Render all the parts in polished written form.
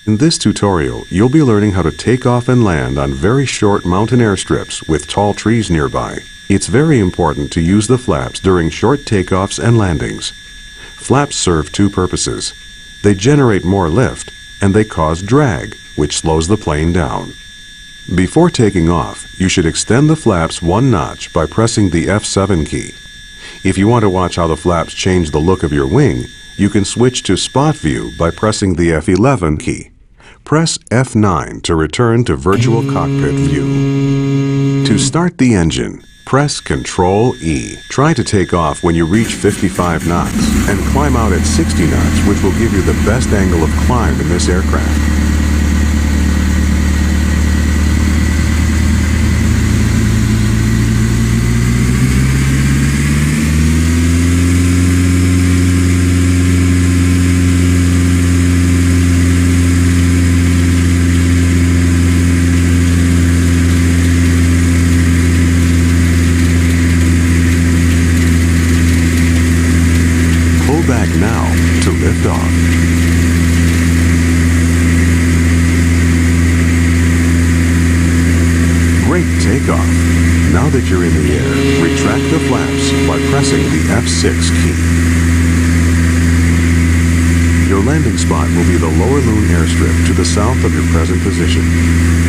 In this tutorial, you'll be learning how to take off and land on very short mountain airstrips with tall trees nearby. It's very important to use the flaps during short takeoffs and landings. Flaps serve two purposes. They generate more lift, and they cause drag, which slows the plane down. Before taking off, you should extend the flaps one notch by pressing the F7 key. If you want to watch how the flaps change the look of your wing, you can switch to spot view by pressing the F11 key. Press F9 to return to virtual cockpit view. To start the engine, press Ctrl E. Try to take off when you reach 55 knots and climb out at 60 knots, which will give you the best angle of climb in this aircraft. Back now to lift off. Great takeoff. Now that you're in the air, retract the flaps by pressing the F6 key. Your landing spot will be the Lower Loon airstrip to the south of your present position.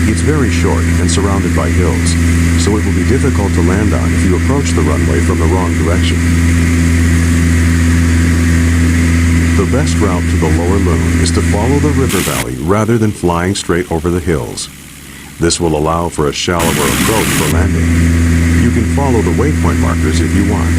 It's very short and surrounded by hills, so it will be difficult to land on if you approach the runway from the wrong direction. The best route to the Lower Loon is to follow the river valley rather than flying straight over the hills. This will allow for a shallower approach for landing. You can follow the waypoint markers if you want.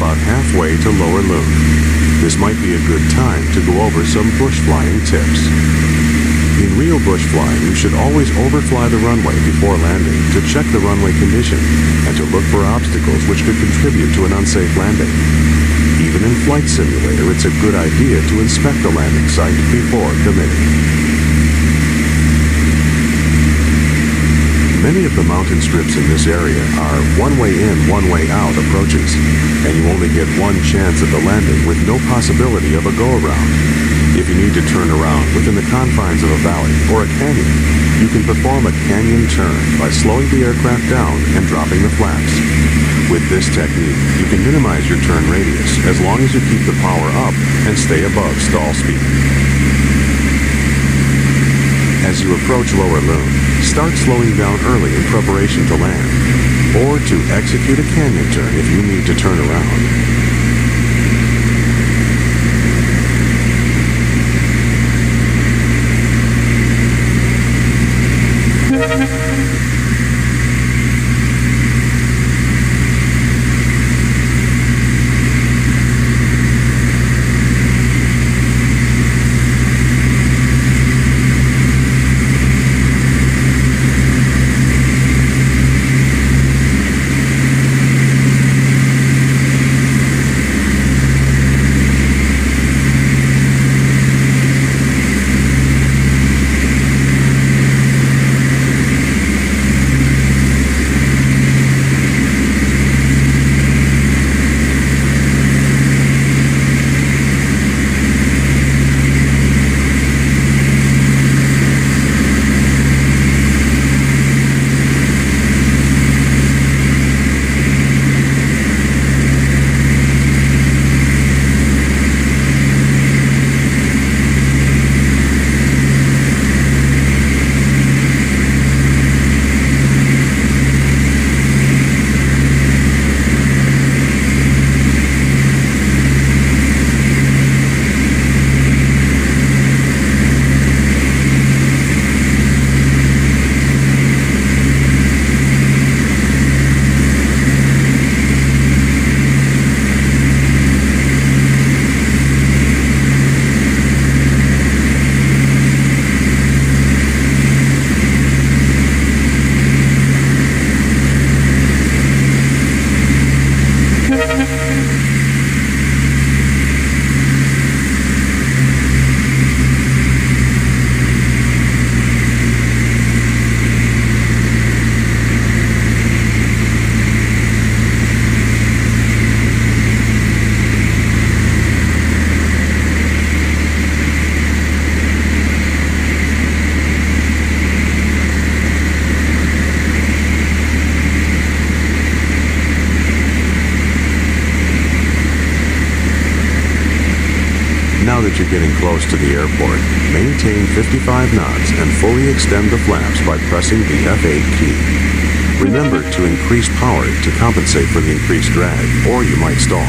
Halfway to Lower Loon. This might be a good time to go over some bush flying tips. In real bush flying, you should always overfly the runway before landing to check the runway condition and to look for obstacles which could contribute to an unsafe landing. Even in Flight Simulator, it's a good idea to inspect the landing site before committing. Many of the mountain strips in this area are one-way in, one-way out approaches, and you only get one chance at the landing with no possibility of a go-around. If you need to turn around within the confines of a valley or a canyon, you can perform a canyon turn by slowing the aircraft down and dropping the flaps. With this technique, you can minimize your turn radius as long as you keep the power up and stay above stall speed. As you approach lower loom, start slowing down early in preparation to land, or to execute a canyon turn if you need to turn around. Now that you're getting close to the airport, maintain 55 knots and fully extend the flaps by pressing the F8 key. Remember to increase power to compensate for the increased drag, or you might stall.